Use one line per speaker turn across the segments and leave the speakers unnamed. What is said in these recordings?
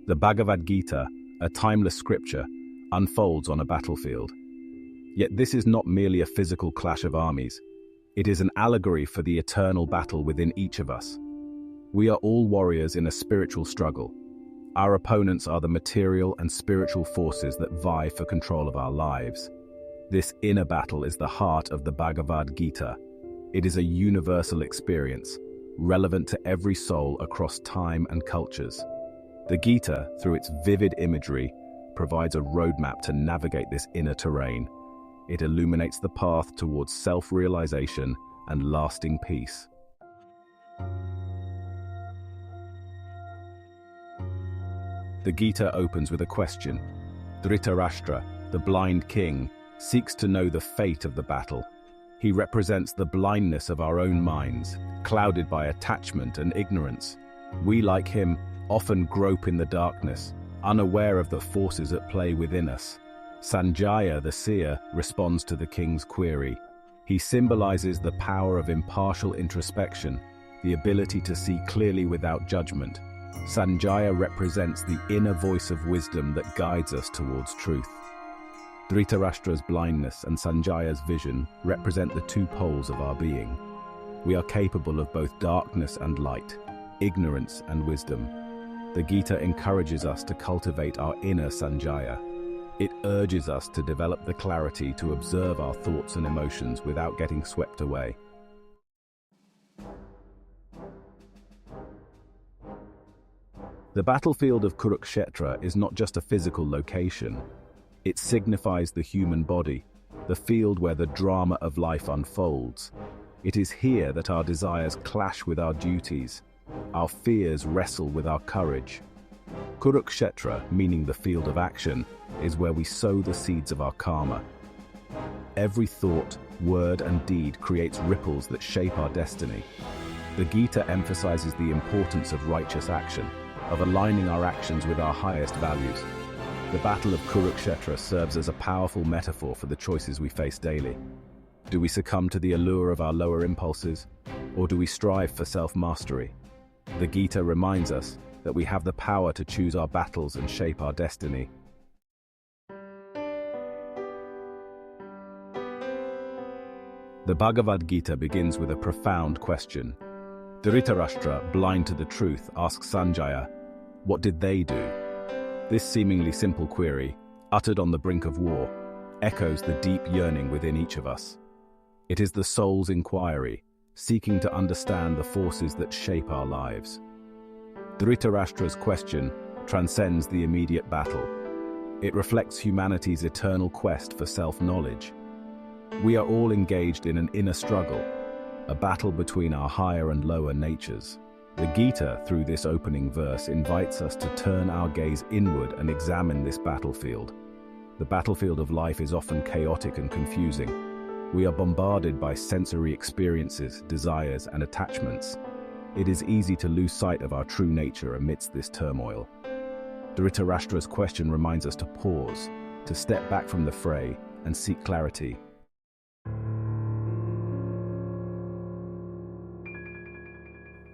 The Bhagavad Gita, a timeless scripture, unfolds on a battlefield. Yet this is not merely a physical clash of armies. It is an allegory for the eternal battle within each of us. We are all warriors in a spiritual struggle. Our opponents are the material and spiritual forces that vie for control of our lives. This inner battle is the heart of the Bhagavad Gita. It is a universal experience, relevant to every soul across time and cultures. The Gita, through its vivid imagery, provides a roadmap to navigate this inner terrain. It illuminates the path towards self-realization and lasting peace. The Gita opens with a question. Dhritarashtra, the blind king, seeks to know the fate of the battle. He represents the blindness of our own minds, clouded by attachment and ignorance. We, like him, often grope in the darkness, unaware of the forces at play within us. Sanjaya, the seer, responds to the king's query. He symbolizes the power of impartial introspection, the ability to see clearly without judgment. Sanjaya represents the inner voice of wisdom that guides us towards truth. Dhritarashtra's blindness and Sanjaya's vision represent the two poles of our being. We are capable of both darkness and light, ignorance and wisdom. The Gita encourages us to cultivate our inner Sanjaya. It urges us to develop the clarity to observe our thoughts and emotions without getting swept away. The battlefield of Kurukshetra is not just a physical location. It signifies the human body, the field where the drama of life unfolds. It is here that our desires clash with our duties, our fears wrestle with our courage. Kurukshetra, meaning the field of action, is where we sow the seeds of our karma. Every thought, word, and deed creates ripples that shape our destiny. The Gita emphasizes the importance of righteous action, of aligning our actions with our highest values. The Battle of Kurukshetra serves as a powerful metaphor for the choices we face daily. Do we succumb to the allure of our lower impulses, or do we strive for self-mastery? The Gita reminds us that we have the power to choose our battles and shape our destiny. The Bhagavad Gita begins with a profound question. Dhritarashtra, blind to the truth, asks Sanjaya, "What did they do?" This seemingly simple query, uttered on the brink of war, echoes the deep yearning within each of us. It is the soul's inquiry, seeking to understand the forces that shape our lives. Dhritarashtra's question transcends the immediate battle. It reflects humanity's eternal quest for self-knowledge. We are all engaged in an inner struggle, a battle between our higher and lower natures. The Gita, through this opening verse, invites us to turn our gaze inward and examine this battlefield. The battlefield of life is often chaotic and confusing. We are bombarded by sensory experiences, desires, and attachments. It is easy to lose sight of our true nature amidst this turmoil. Dhritarashtra's question reminds us to pause, to step back from the fray, and seek clarity.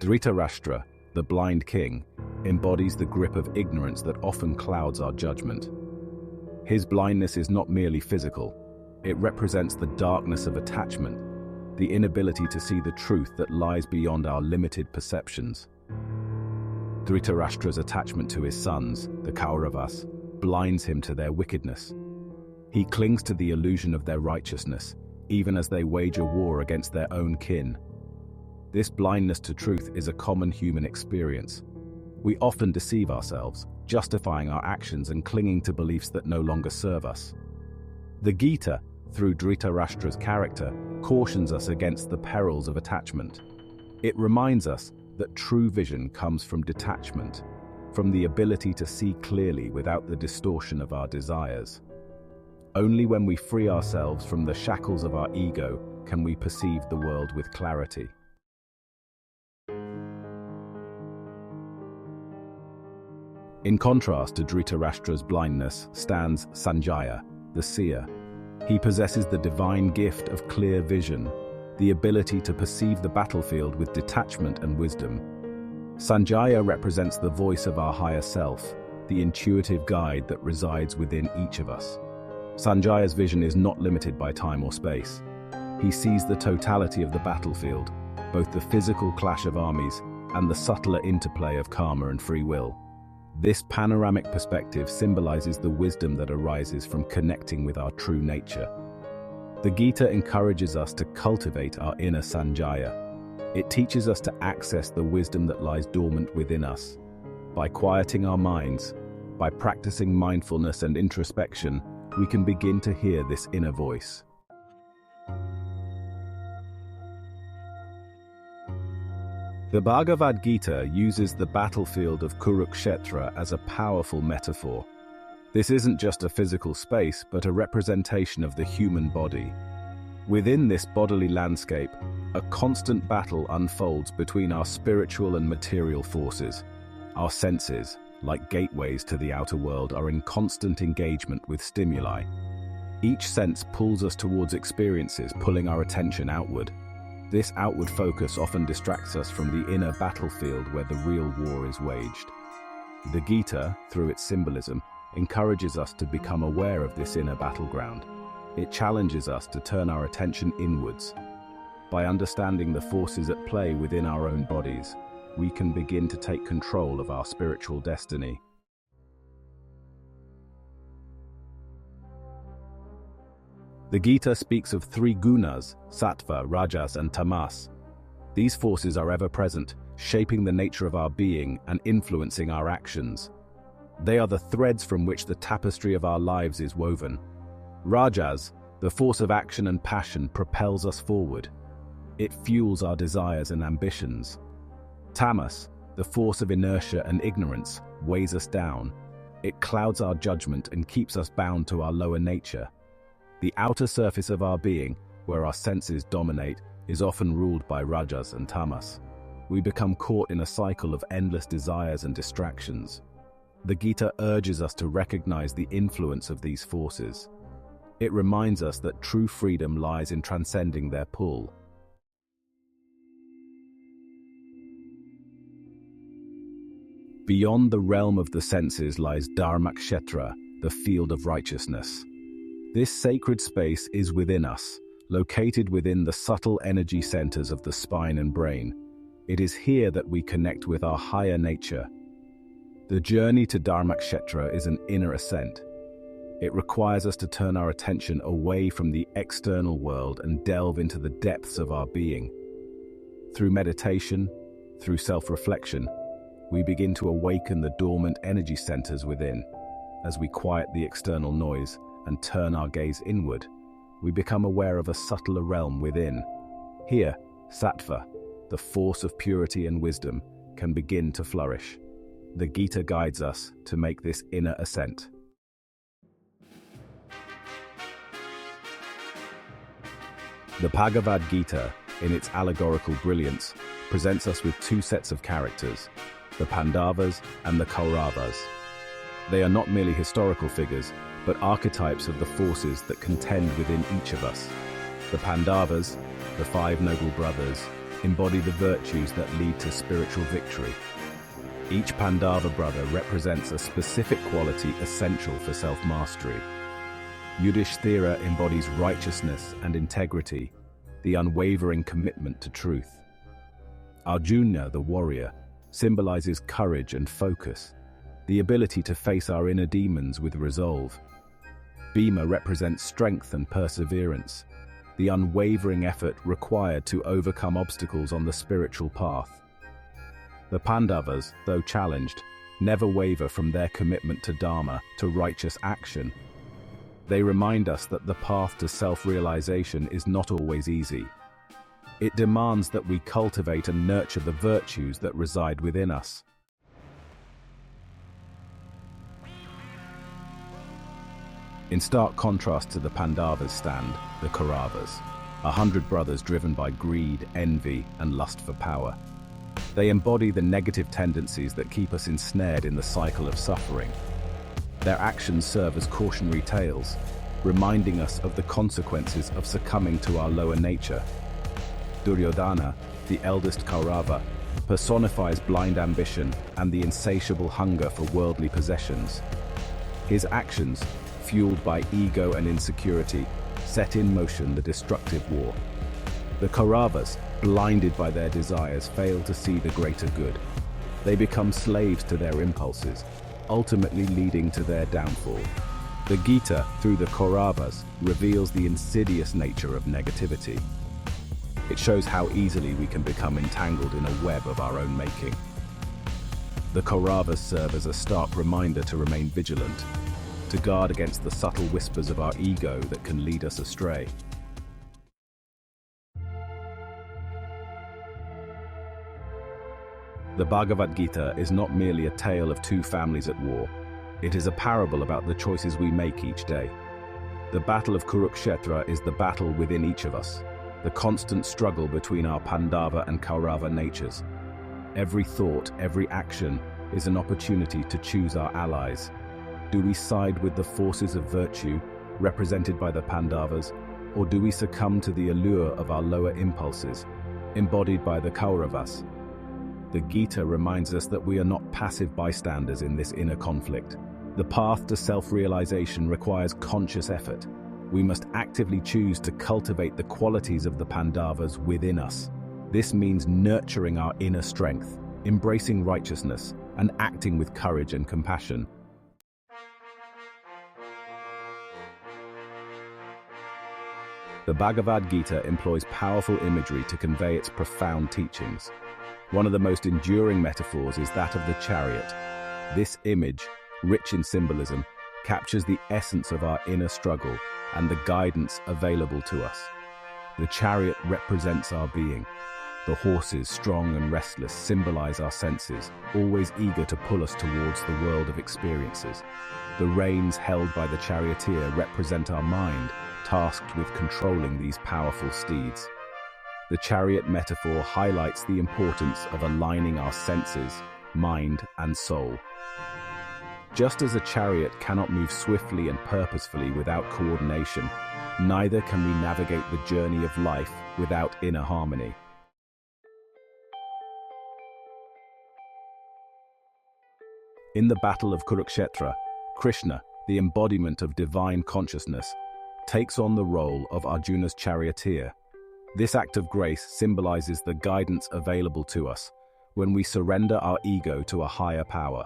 Dhritarashtra, the blind king, embodies the grip of ignorance that often clouds our judgment. His blindness is not merely physical. It represents the darkness of attachment, the inability to see the truth that lies beyond our limited perceptions. Dhritarashtra's attachment to his sons, the Kauravas, blinds him to their wickedness. He clings to the illusion of their righteousness, even as they wage a war against their own kin. This blindness to truth is a common human experience. We often deceive ourselves, justifying our actions and clinging to beliefs that no longer serve us. The Gita, through Dhritarashtra's character, cautions us against the perils of attachment. It reminds us that true vision comes from detachment, from the ability to see clearly without the distortion of our desires. Only when we free ourselves from the shackles of our ego can we perceive the world with clarity. In contrast to Dhritarashtra's blindness stands Sanjaya, the seer. He possesses the divine gift of clear vision, the ability to perceive the battlefield with detachment and wisdom. Sanjaya represents the voice of our higher self, the intuitive guide that resides within each of us. Sanjaya's vision is not limited by time or space. He sees the totality of the battlefield, both the physical clash of armies and the subtler interplay of karma and free will. This panoramic perspective symbolizes the wisdom that arises from connecting with our true nature. The Gita encourages us to cultivate our inner Sanjaya. It teaches us to access the wisdom that lies dormant within us. By quieting our minds, by practicing mindfulness and introspection, we can begin to hear this inner voice. The Bhagavad Gita uses the battlefield of Kurukshetra as a powerful metaphor. This isn't just a physical space, but a representation of the human body. Within this bodily landscape, a constant battle unfolds between our spiritual and material forces. Our senses, like gateways to the outer world, are in constant engagement with stimuli. Each sense pulls us towards experiences, pulling our attention outward. This outward focus often distracts us from the inner battlefield where the real war is waged. The Gita, through its symbolism, encourages us to become aware of this inner battleground. It challenges us to turn our attention inwards. By understanding the forces at play within our own bodies, we can begin to take control of our spiritual destiny. The Gita speaks of three gunas, sattva, rajas, and tamas. These forces are ever present, shaping the nature of our being and influencing our actions. They are the threads from which the tapestry of our lives is woven. Rajas, the force of action and passion, propels us forward. It fuels our desires and ambitions. Tamas, the force of inertia and ignorance, weighs us down. It clouds our judgment and keeps us bound to our lower nature. The outer surface of our being, where our senses dominate, is often ruled by rajas and tamas. We become caught in a cycle of endless desires and distractions. The Gita urges us to recognize the influence of these forces. It reminds us that true freedom lies in transcending their pull. Beyond the realm of the senses lies Dharmakshetra, the field of righteousness. This sacred space is within us, located within the subtle energy centers of the spine and brain. It is here that we connect with our higher nature. The journey to Dharmakshetra is an inner ascent. It requires us to turn our attention away from the external world and delve into the depths of our being. Through meditation, through self-reflection, we begin to awaken the dormant energy centers within. As we quiet the external noise and turn our gaze inward, we become aware of a subtler realm within. Here, sattva, the force of purity and wisdom, can begin to flourish. The Gita guides us to make this inner ascent. The Bhagavad Gita, in its allegorical brilliance, presents us with two sets of characters, the Pandavas and the Kauravas. They are not merely historical figures, but archetypes of the forces that contend within each of us. The Pandavas, the five noble brothers, embody the virtues that lead to spiritual victory. Each Pandava brother represents a specific quality essential for self-mastery. Yudhishthira embodies righteousness and integrity, the unwavering commitment to truth. Arjuna, the warrior, symbolizes courage and focus, the ability to face our inner demons with resolve. Bhima represents strength and perseverance, the unwavering effort required to overcome obstacles on the spiritual path. The Pandavas, though challenged, never waver from their commitment to Dharma, to righteous action. They remind us that the path to self-realization is not always easy. It demands that we cultivate and nurture the virtues that reside within us. In stark contrast to the Pandavas stand the Kauravas, 100 brothers driven by greed, envy, and lust for power. They embody the negative tendencies that keep us ensnared in the cycle of suffering. Their actions serve as cautionary tales, reminding us of the consequences of succumbing to our lower nature. Duryodhana, the eldest Kaurava, personifies blind ambition and the insatiable hunger for worldly possessions. His actions, fueled by ego and insecurity, set in motion the destructive war. The Kauravas, blinded by their desires, fail to see the greater good. They become slaves to their impulses, ultimately leading to their downfall. The Gita, through the Kauravas, reveals the insidious nature of negativity. It shows how easily we can become entangled in a web of our own making. The Kauravas serve as a stark reminder to remain vigilant, to guard against the subtle whispers of our ego that can lead us astray. The Bhagavad Gita is not merely a tale of two families at war. It is a parable about the choices we make each day. The battle of Kurukshetra is the battle within each of us, the constant struggle between our Pandava and Kaurava natures. Every thought, every action is an opportunity to choose our allies. Do we side with the forces of virtue, represented by the Pandavas, or do we succumb to the allure of our lower impulses, embodied by the Kauravas? The Gita reminds us that we are not passive bystanders in this inner conflict. The path to self-realization requires conscious effort. We must actively choose to cultivate the qualities of the Pandavas within us. This means nurturing our inner strength, embracing righteousness, and acting with courage and compassion. The Bhagavad Gita employs powerful imagery to convey its profound teachings. One of the most enduring metaphors is that of the chariot. This image, rich in symbolism, captures the essence of our inner struggle and the guidance available to us. The chariot represents our being. The horses, strong and restless, symbolize our senses, always eager to pull us towards the world of experiences. The reins held by the charioteer represent our mind, tasked with controlling these powerful steeds. The chariot metaphor highlights the importance of aligning our senses, mind, and soul. Just as a chariot cannot move swiftly and purposefully without coordination, neither can we navigate the journey of life without inner harmony. In the Battle of Kurukshetra, Krishna, the embodiment of divine consciousness, takes on the role of Arjuna's charioteer. This act of grace symbolizes the guidance available to us when we surrender our ego to a higher power.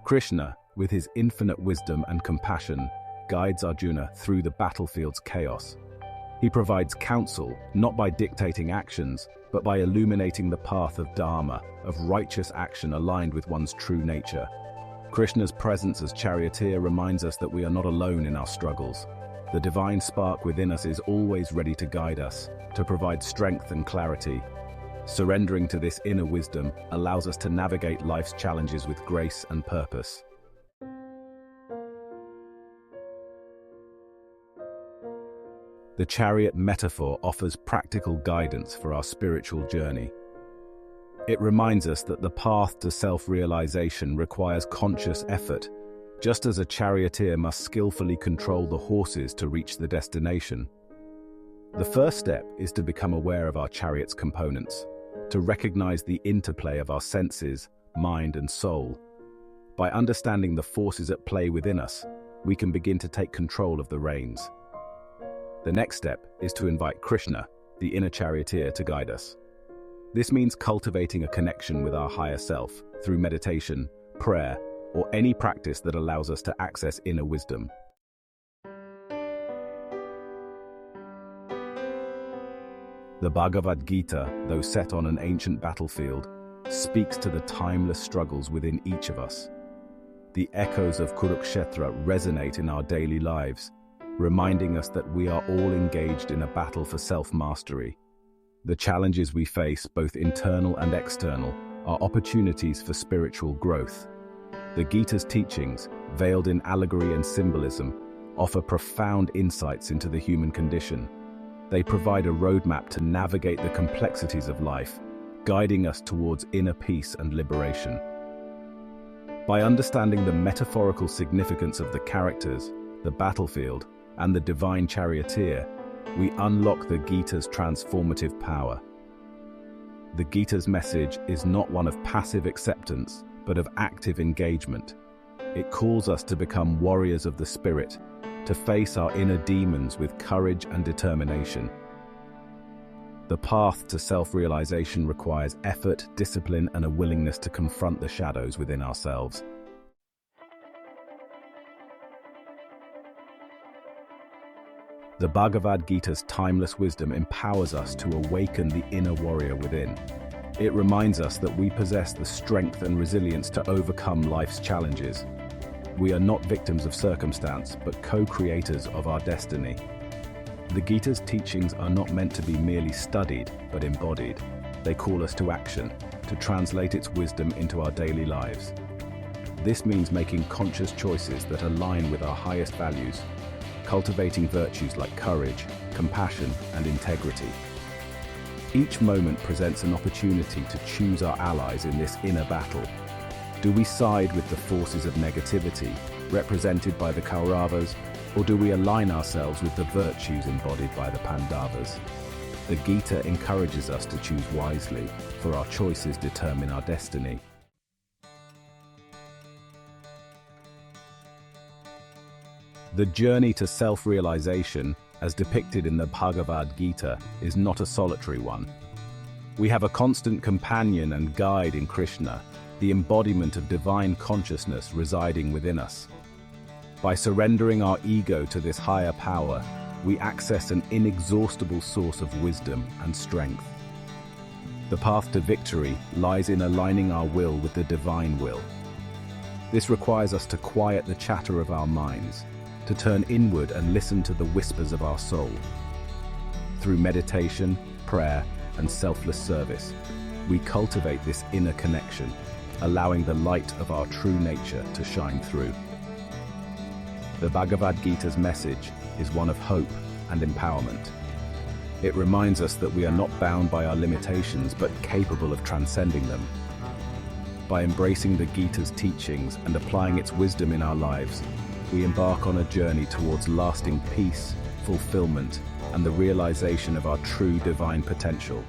Krishna, with his infinite wisdom and compassion, guides Arjuna through the battlefield's chaos. He provides counsel, not by dictating actions, but by illuminating the path of dharma, of righteous action aligned with one's true nature. Krishna's presence as charioteer reminds us that we are not alone in our struggles. The divine spark within us is always ready to guide us, to provide strength and clarity. Surrendering to this inner wisdom allows us to navigate life's challenges with grace and purpose. The chariot metaphor offers practical guidance for our spiritual journey. It reminds us that the path to self-realization requires conscious effort, just as a charioteer must skillfully control the horses to reach the destination. The first step is to become aware of our chariot's components, to recognize the interplay of our senses, mind, and soul. By understanding the forces at play within us, we can begin to take control of the reins. The next step is to invite Krishna, the inner charioteer, to guide us. This means cultivating a connection with our higher self through meditation, prayer, or any practice that allows us to access inner wisdom. The Bhagavad Gita, though set on an ancient battlefield, speaks to the timeless struggles within each of us. The echoes of Kurukshetra resonate in our daily lives, reminding us that we are all engaged in a battle for self-mastery. The challenges we face, both internal and external, are opportunities for spiritual growth. The Gita's teachings, veiled in allegory and symbolism, offer profound insights into the human condition. They provide a roadmap to navigate the complexities of life, guiding us towards inner peace and liberation. By understanding the metaphorical significance of the characters, the battlefield, and the divine charioteer, we unlock the Gita's transformative power. The Gita's message is not one of passive acceptance, but of active engagement. It calls us to become warriors of the spirit, to face our inner demons with courage and determination. The path to self-realization requires effort, discipline, and a willingness to confront the shadows within ourselves. The Bhagavad Gita's timeless wisdom empowers us to awaken the inner warrior within. It reminds us that we possess the strength and resilience to overcome life's challenges. We are not victims of circumstance, but co-creators of our destiny. The Gita's teachings are not meant to be merely studied, but embodied. They call us to action, to translate its wisdom into our daily lives. This means making conscious choices that align with our highest values, cultivating virtues like courage, compassion, and integrity. Each moment presents an opportunity to choose our allies in this inner battle. Do we side with the forces of negativity, represented by the Kauravas, or do we align ourselves with the virtues embodied by the Pandavas? The Gita encourages us to choose wisely, for our choices determine our destiny. The journey to self-realization, as depicted in the Bhagavad Gita, is not a solitary one. We have a constant companion and guide in Krishna, the embodiment of divine consciousness residing within us. By surrendering our ego to this higher power, we access an inexhaustible source of wisdom and strength. The path to victory lies in aligning our will with the divine will. This requires us to quiet the chatter of our minds, to turn inward and listen to the whispers of our soul. Through meditation, prayer, and selfless service, we cultivate this inner connection, allowing the light of our true nature to shine through. The Bhagavad Gita's message is one of hope and empowerment. It reminds us that we are not bound by our limitations, but capable of transcending them. By embracing the Gita's teachings and applying its wisdom in our lives, we embark on a journey towards lasting peace, fulfillment, and the realization of our true divine potential.